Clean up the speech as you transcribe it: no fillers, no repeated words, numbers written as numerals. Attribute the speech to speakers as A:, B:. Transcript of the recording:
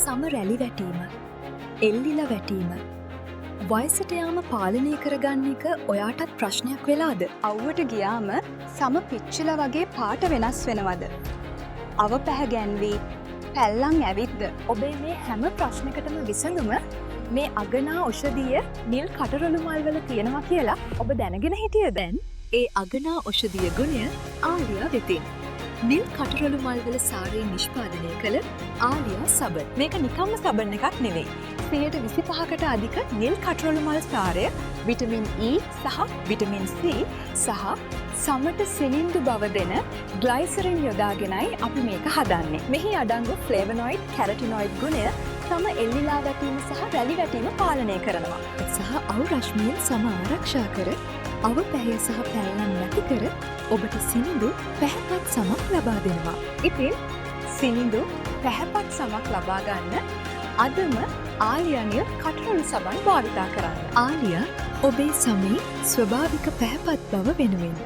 A: සම රැලි වැටීම, එල්ලිල වැටීම, වයසට යාම පාලනය කරගන්න එක ඔයාටත් ප්‍රශ්නයක් වෙලාද?
B: අව්වට ගියාම සම පිච්චිල වගේ පාට වෙනස් වෙනවද? අව පැහැගැන්වී පැල්ලං ඇවිත්ද?
A: ඔබේ මේ හැම ප්‍රශ්නකටම විසඳුම මේ අගනා ඔෂධිය නිල් කටරොළු මල්වල තියෙනවා කියලා ඔබ දැනගෙන හිටිය දැන් ඒ අගනා ඔෂධිය ගුණය ආලියා වෙතින්. නිල් කටරොළු මල්වල සාරයෙන් නිෂ්පාදනය කළ ආලියා සබන්. මේක නිකම්ම සබන් එකක් නෙවෙයි. 25%කට අධික නිල් කටරොළු මල් සාරය, විටමින් E සහ විටමින් C සහ සමට සිනින්දු බව දෙන ග්ලයිසරින් යොදාගෙනයි අපි මේක හදන්නේ. මෙහි අඩංගු ෆ්ලේවනොයිඩ්, කැරටිනොයිඩ් ගුණය සම එල්ලිලා වැටීම සහ රැලි වැටීම පාලනය කරනවා. සහ අව් රශ්මියෙන් සම ආරක්ෂා කර, අව පැහැය සහ පැල්ලම් නැති කර ඔබට සිනිඳු පැහැපත් සමක් ලබා දෙනවා. ඉතින් සිනිඳු පැහැපත් සමක් ලබා ගන්න අදම ආලියා නිල් කටරොළු සබන් භාවිතා කරන්න. ආලියා ඔබේ සමේ ස්වභාවික පැහැපත් බව වෙනුවෙන්.